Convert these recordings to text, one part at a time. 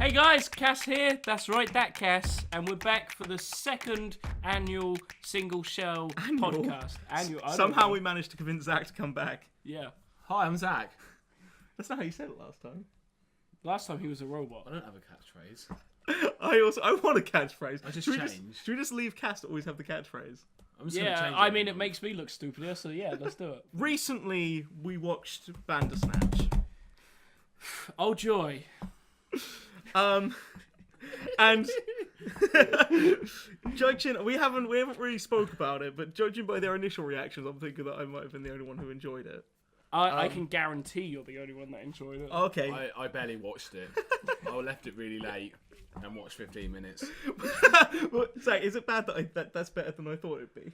Hey guys, Cass here. That's right, that Cass. And we're back for the second annual Single Shell podcast. Somehow we managed to convince Zach to come back. Yeah. Hi, I'm Zach. That's not how you said it last time. Last time he was a robot. I don't have a catchphrase. I want a catchphrase. I just should changed. Should we just leave Cass to always have the catchphrase? I'm just gonna change I it. mean, it makes me look stupider, so yeah, let's do it. Recently, we watched Bandersnatch. Oh, joy. And judging, we haven't really spoke about it, but judging by their initial reactions, I'm thinking that I might have been the only one who enjoyed it. I can guarantee you're the only one that enjoyed it. Okay. I barely watched it. I left it really late and watched 15 minutes. Well, Zach, is it bad that that's better than I thought it'd be?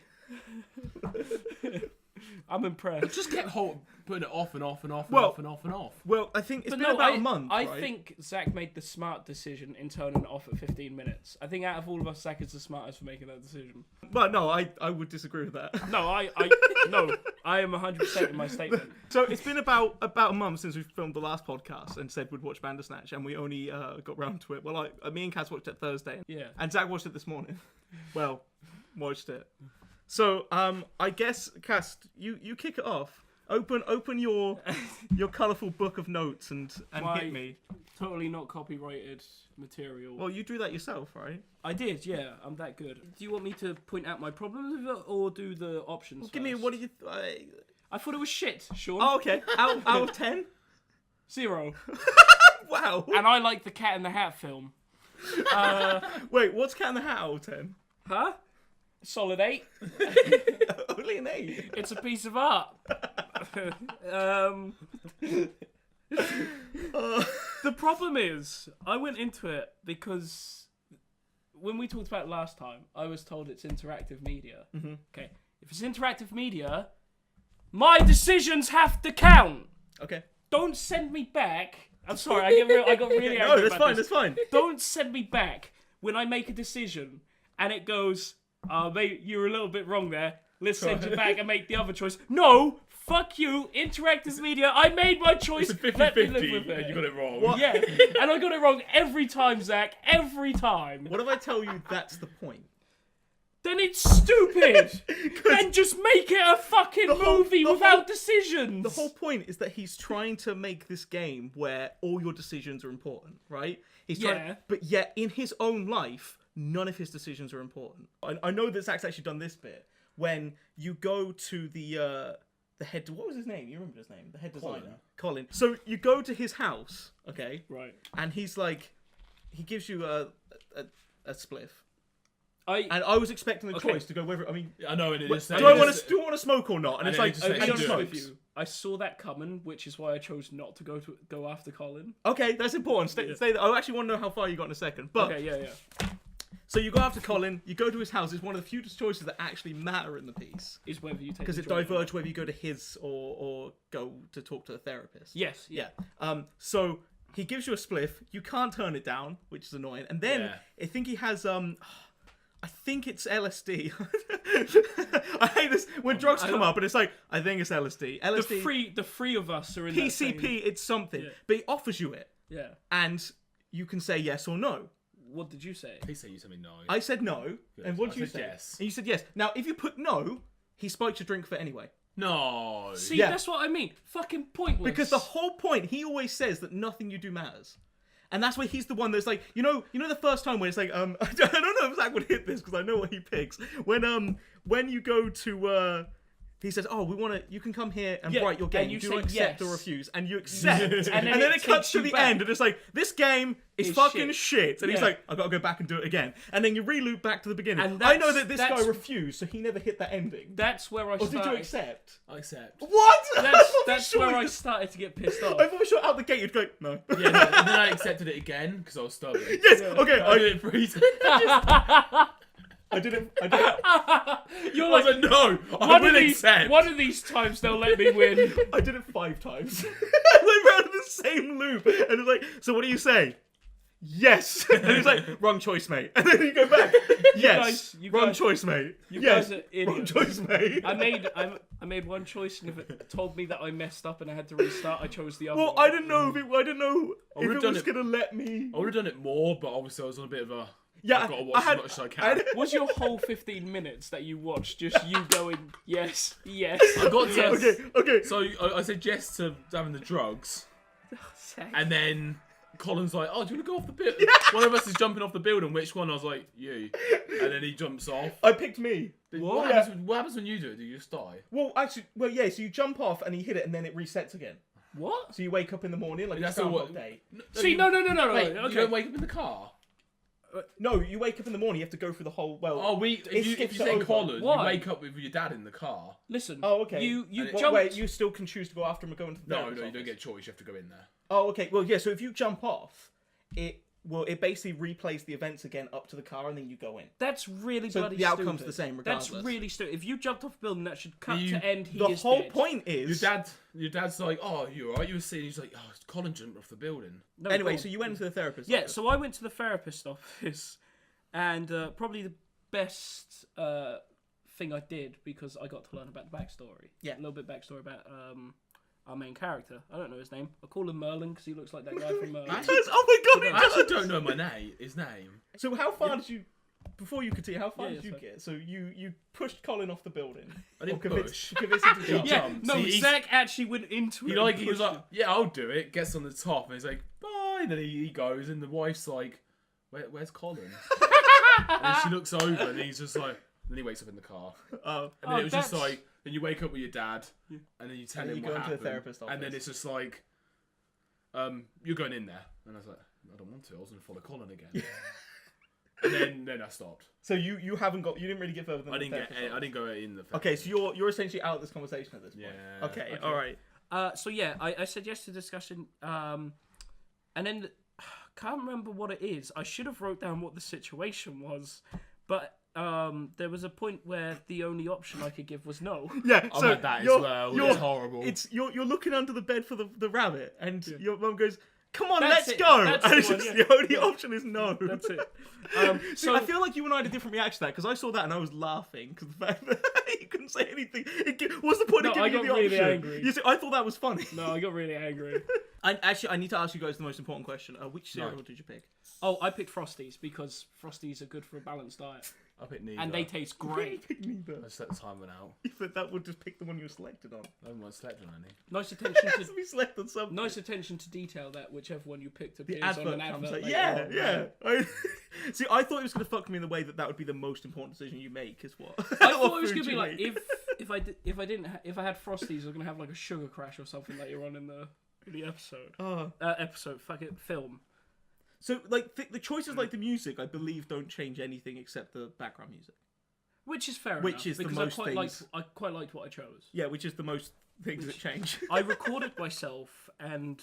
I'm impressed. Just kept putting it off and off and off and Well- off and off and off. Well, I think it's But been no, about a month, I right? think Zach made the smart decision in turning it off at 15 minutes. I think out of all of us, Zach is the smartest for making that decision. Well, no, I would disagree with that. No, I am 100% in my statement. So it's been about a month since we filmed the last podcast and said we'd watch Bandersnatch, and we only got round to it. Well, me and Cass watched it Thursday, Yeah. and Zach watched it this morning. Well, watched it. So I guess Cass, you kick it off. Open your colourful book of notes and hit me. Totally not copyrighted material. Well, you drew that yourself, right? I did, yeah. I'm that good. Do you want me to point out my problems with it or do the options? Give me, first? what do you... I thought it was shit, Sean. Oh, okay. Out of 10? 0. Wow. And I like the Cat in the Hat film. Wait, what's Cat in the Hat out of 10? Huh? Solid 8. Only an 8. It's a piece of art. The problem is, I went into it because when we talked about it last time, I was told it's interactive media. Mm-hmm. Okay, if it's interactive media, my decisions have to count. Okay. Don't send me back. I'm sorry, I got really angry. No, that's about fine, this. that's fine. Don't send me back when I make a decision and it goes, mate, you're a little bit wrong there. Let's send you back and make the other choice. No, fuck you, interactive media. I made my choice. It's Let me live 50-50 with it. and you got it wrong. What? Yeah, and I got it wrong every time, Zach. Every time. What if I tell you that's the point? Then it's stupid. Then just make it a fucking movie without decisions. The whole point is that he's trying to make this game where all your decisions are important, right? He's trying, but yet in his own life, none of his decisions are important. I know that Zach's actually done this bit when you go to the head. What was his name? You remember his name? The head designer, Colin. So you go to his house, okay? Right. And he's like, he gives you a spliff. I And I was expecting the choice to go whether. I mean, I know, and it do is. I want to smoke or not? And it's then like, it just and lets he you do it. smokes. I saw that coming, which is why I chose not to go after Colin. Okay, that's important. Stay there. I actually want to know how far you got in a second. But Okay, yeah. so you go after Colin. You go to his house. It's one of the few choices that actually matter in the piece Is whether you take because the it choice or not. diverges whether you go to his or go to talk to a therapist. Yes. Yeah. So he gives you a spliff. You can't turn it down, which is annoying. And then Yeah. I think he has I think it's LSD. I hate this when drugs come up and it's like, I think it's LSD. LSD. The three of us are in that PCP. same... It's something, Yeah. but he offers you it, Yeah. and you can say yes or no. What did you say? Please say you something no. I said no, and what I did you said say? yes. And you said yes. Now, if you put no, he spikes your drink for it anyway. No. See, Yeah. that's what I mean. Fucking pointless. Because the whole point, he always says that nothing you do matters. And that's why he's the one that's like, you know the first time when it's like, I don't know if Zach would hit this because I know what he picks. When you go to, he says, you can come here and write your game. and you do say not accept yes. or refuse. And you accept. And then then it it cuts takes to you the back. end and it's like, this game is It's fucking shit. shit. And he's Yeah. like, I've got to go back and do it again. And then you re-loop back to the beginning. And I know that this guy that's- refused, so he never hit that ending. That's where I Or started. did you accept? I accept. What? That's where I started to get pissed off. I thought sure out the gate you'd go, no. Yeah, no, and then I accepted it again because I was stubborn. Yes, okay, I did it 3 times. I did it. You're I was like, like, no, I one will of these, accept. one of these times they'll let me win. I did it 5 times. I went round in the same loop, and it's like, so what do you say? yes. And he's like, wrong choice, mate. And then you go back, yes, wrong choice, mate. You yes, guys are idiots. wrong choice, mate. I made one choice, and if it told me that I messed up and I had to restart, I chose the other Well, one. I didn't know if it was going to let me. I would have done it more, but obviously I was on a bit of a... Yeah, I've got to watch as much as I can. Was your whole 15 minutes that you watched just you going, yes, yes? I got to... yes. Okay. So I said yes to having the drugs, and then Colin's like, "Oh, do you want to go off the building?" One of us is jumping off the building. Which one? I was like, "You," and then he jumps off. I picked me. What happens when you do it? Do you just die? Well, actually, yeah. So you jump off and you hit it, and then it resets again. What? So you wake up in the morning like That's a not Groundhog what. Day. See, no. Wait, Okay. you don't wake up in the car. No, you wake up in the morning. You have to go through the whole. Well, Oh, if you say Colin, Why? you wake up with your dad in the car. Listen. Oh, okay. You And jumped. Wait, you still can choose to go after him or go into the No, therapist's you office? don't get a choice. You have to go in there. Oh, okay. Well, yeah. So if you jump off, it basically replays the events again up to the car, and then you go in. That's really So bloody the outcome's stupid. the same regardless. That's really stupid. If you jumped off a building, that should cut You- to end. He The is whole dead. point is Your dad's like, "Oh, you alright?" You were seeing. He's like, "Oh, Colin jumped off the building." No, Anyway, go so on. you went to the therapist. Yeah, office. so I went to the therapist office, and probably the best thing I did, because I got to learn about the backstory. Yeah. A little bit backstory about our main character. I don't know his name. I call him Merlin because he looks like that guy from Merlin. Oh my god! I actually don't know his name. So how far did you? Before you continue, how far Yeah, did you sorry. get? So you pushed Colin off the building. I didn't Or convinced- push. Convinced him to jump. Yeah, jumps. no, He's- Zach actually went into it. He was like, "Yeah, I'll do it." Gets on the top and he's like, "Bye." And then he goes, and the wife's like, "Where's Colin?" And she looks over, and he's just like. Then he wakes up in the car, and then it was just that's- like, then you wake up with your dad, and then you tell And him you what go into the happened, therapist and then office. it's just like, you're going in there, and I was like, I don't want to. I was going to follow Colin again, and then I stopped. So you didn't really get further than I the didn't get. therapist I didn't go in the. Okay, so you're essentially out of this conversation at this point. Yeah. Okay. All right. So yeah, I said yes to discussion, and then can't remember what it is. I should have wrote down what the situation was, but there was a point where the only option I could give was no. Yeah. I So had that as you're- well. you're- It's horrible. You're looking under the bed for the rabbit, and your mum goes, "Come on, That's let's it. go." That's And the it's one, just yeah. the only option is no. That's it. See, So I feel like you and I had a different reaction to that because I saw that and I was laughing because the fact that you couldn't say anything. What's the point of No, I giving you got the really option? angry. You see, I thought that was funny. no, I got really angry. I need to ask you guys the most important question. Which cereal did you pick? Oh, I picked Frosties because Frosties are good for a balanced diet, I picked neither. and they taste great. Pick neither. I just let the time run out. But that would just pick the one you were selected on. I haven't slept on any. Nice attention It has to to be selected on something. nice attention to detail that whichever one you picked The appears on advert an comes advert. out. later Yeah, on. yeah. See, I thought it was going to fuck me in the way that would be the most important decision you make, is what? I what thought it was food gonna be you like eat. if I had Frosties, I was gonna have like a sugar crash or something later on in the episode. Oh. Film. So, like, the choices like the music, I believe, don't change anything except the background music. Which is fair Which enough, is the because most I quite liked what I chose. Yeah, which is the most things that change. I recorded myself, and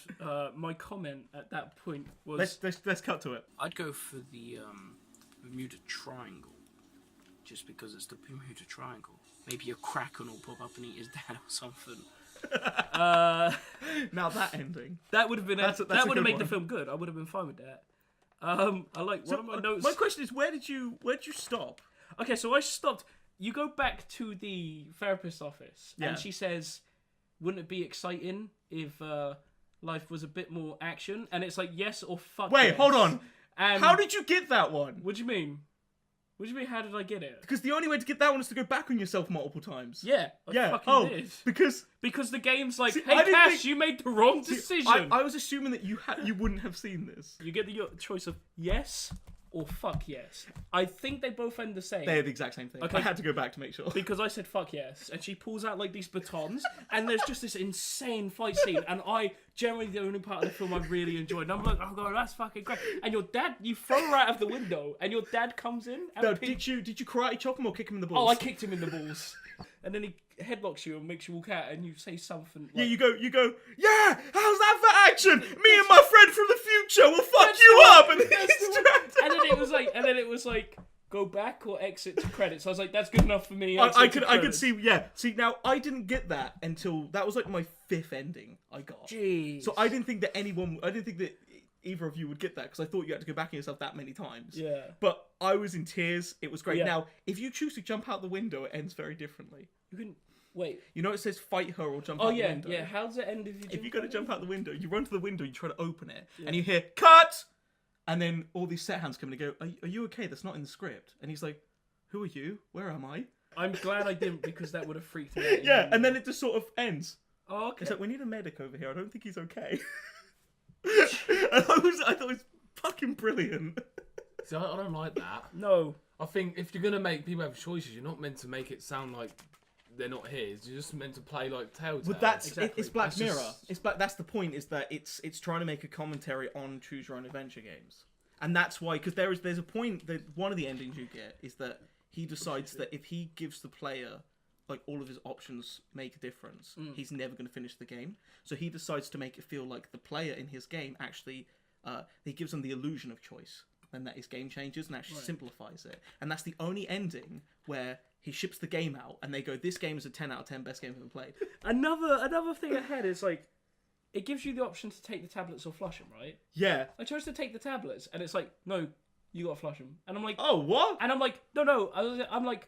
my comment at that point was, Let's cut to it. I'd go for the Bermuda Triangle, just because it's the Bermuda Triangle. Maybe a kraken will pop up and eat his dad or something. Now that ending. that would have been That's a that would good have made one. the film good. I would have been fine with that. I like one of my notes. My question is, where did you stop? Okay, so I stopped. You go back to the therapist's office, Yeah. and she says, "Wouldn't it be exciting if life was a bit more action?" And it's like, yes or fuck. Wait, yes. hold on. And How did you get that one? What do you mean? What do you mean? How did I get it? Because the only way to get that one is to go back on yourself multiple times. Yeah, I Yeah. fucking did. Because The game's like, See, hey, I didn't Cash, think- you made the wrong decision. I was assuming that you wouldn't have seen this. You get the choice of yes or fuck yes. I think they both end the same. They're the exact same thing. Okay. I had to go back to make sure. Because I said fuck yes, and she pulls out like these batons, and there's just this insane fight scene, and I generally the only part of the film I really enjoyed. And I'm like, oh god, that's fucking great. And your dad, you throw her out of the window, and your dad comes in. And No, did you karate chop him or kick him in the balls? Oh, I kicked him in the balls, and then he headlocks you and makes you walk out, and you say something. Like, Yeah, you go. Yeah, how's that for action? Me and my friend from the future will fuck you up, and then he's trapped. and then it was like, go back or exit to credits. I was like, that's good enough for me. I exit to could credits. see. Yeah, see now I didn't get that until that was like my 5th ending I got. Jeez. So I didn't think that either of you would get that, because I thought you had to go back in yourself that many times. Yeah. But I was in tears. It was great. Yeah. Now, if you choose to jump out the window, it ends very differently. You can wait. You know it says fight her or jump Oh out the yeah, window? yeah. How does it end If you go to jump out the window, you run to the window, you try to open it, Yeah. and you hear, cut! And then all these set hands come in and go, are you okay? That's not in the script. And he's like, who are you? Where am I? I'm glad I didn't, because that would have freaked me out. Yeah, and then it just sort of ends. Oh, okay. It's like, we need a medic over here. I don't think he's okay. And I thought it was fucking brilliant. See, I don't like that. No. I think if you're gonna make people have choices, you're not meant to make it sound like they're not his. You're just meant to play like Telltale. But that's Exactly. it's Black That's Mirror. just- It's Black. That's the point. Is that it's trying to make a commentary on choose your own adventure games, and that's why, because there's a point that one of the endings you get is that he decides that if he gives the player like all of his options make a difference, he's never going to finish the game. So he decides to make it feel like the player in his game actually he gives them the illusion of choice, and that his game changes and actually simplifies it. And that's the only ending where he ships the game out and they go, this game is a 10 out of 10 best game ever played. Another thing ahead is like, it gives you the option to take the tablets or flush them, right? Yeah. I chose to take the tablets, and it's like, no, you gotta flush them. And I'm like, Oh, what? and I'm like, no. I'm like,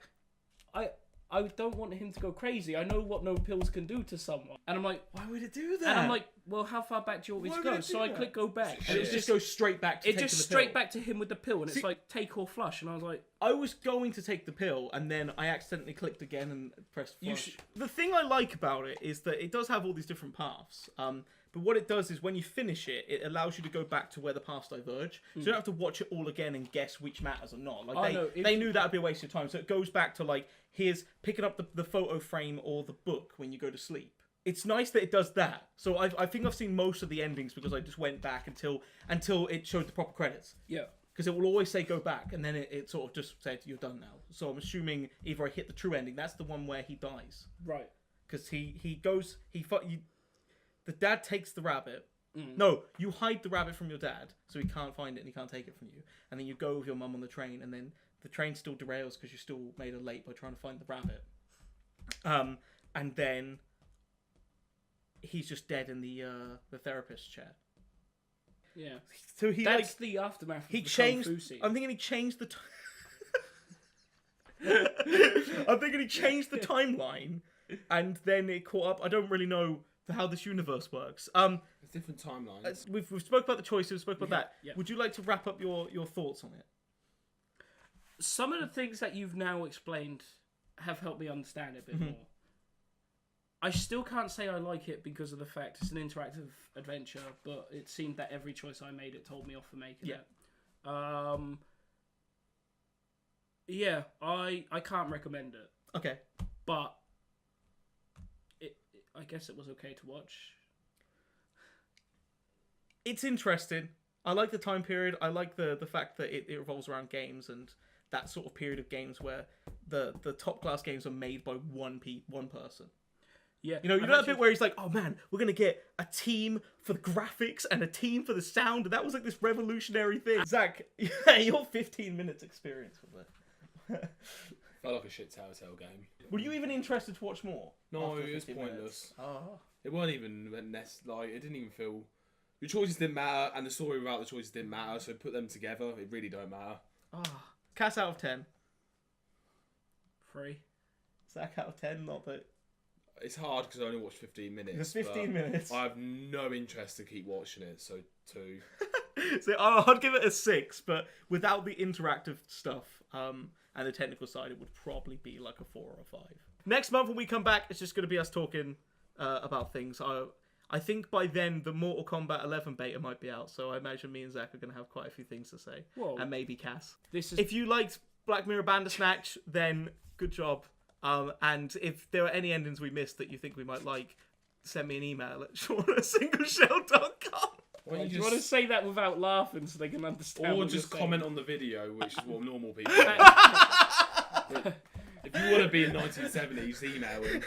I don't want him to go crazy. I know what no pills can do to someone. And I'm like, Why would it do that? and I'm like, well, how far back do you want me Why to would go? it do So I that? click go back, and it just goes straight back to it taking just the straight pill. back to him with the pill, and See- it's like take or flush, and I was like, I was going to take the pill, and then I accidentally clicked again and pressed You flush. The thing I like about it is that it does have all these different paths. But what it does is when you finish it, it allows you to go back to where the paths diverge. So you don't have to watch it all again and guess which matters or not. Like they knew that would be a waste of time. So it goes back to like, here's picking up the photo frame or the book when you go to sleep. It's nice that it does that. So I think I've seen most of the endings because I just went back until it showed the proper credits. yeah. Because it will always say go back, and then it sort of just said you're done now. So I'm assuming either I hit the true ending. That's the one where he dies. Right. Because the dad takes the rabbit. No, you hide the rabbit from your dad, so he can't find it and he can't take it from you. And then you go with your mum on the train, and then the train still derails because you still made her late by trying to find the rabbit. And then he's just dead in the therapist's chair. Yeah. So he That's the aftermath. Of he the changed. Kung Fu scene. I'm thinking he changed the. I'm thinking he changed the timeline, and then it caught up. I don't really know how this universe works. There's different timelines. We've spoke about the choices. We've spoke about that. Yeah. Would you like to wrap up your thoughts on it? Some of the things that you've now explained have helped me understand it a bit more. I still can't say I like it because of the fact it's an interactive adventure, but it seemed that every choice I made, it told me off for making it. Yeah, I can't recommend it, Okay. but I guess it was okay to watch. It's interesting. I like the time period. I like the fact that it revolves around games and that sort of period of games where the top class games are made by one person. Yeah, You know that bit where he's like, oh man, we're going to get a team for the graphics and a team for the sound. And that was like this revolutionary thing. Zach, your 15 minutes experience with it. Felt like a shit Telltale game. Were you even interested to watch more? No, after it was 15 pointless. minutes? Oh. It weren't even like it didn't even feel. Your choices didn't matter, and the story without the choices didn't matter. So put them together, it really don't matter. Cass out of 10. 3. Zach out of 10, not that. It's hard because I only watched 15 minutes. It's 15 minutes. I have no interest to keep watching it, so 2. So I'd give it a 6, but without the interactive stuff and the technical side, it would probably be like a 4 or a 5. Next month when we come back, it's just going to be us talking about things. I think by then the Mortal Kombat 11 beta might be out, so I imagine me and Zach are going to have quite a few things to say. Whoa. And maybe Cass. This is If you liked Black Mirror Bandersnatch, then good job. And if there are any endings we missed that you think we might like, send me an email at sean@singleshell.com. Why do you want to say that without laughing so they can understand? Or what just you're comment saying? on the video, which is what normal people do. If you want to be in 1970s, email him.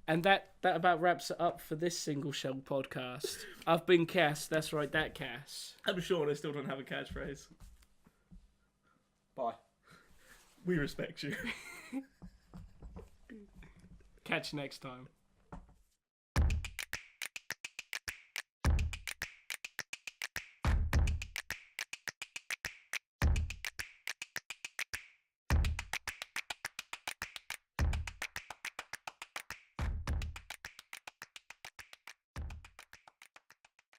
And that about wraps it up for this Single Shell podcast. I've been Cass. That's right, that Cass. I'm Sean, I still don't have a catchphrase. Bye. We respect you. Catch you next time.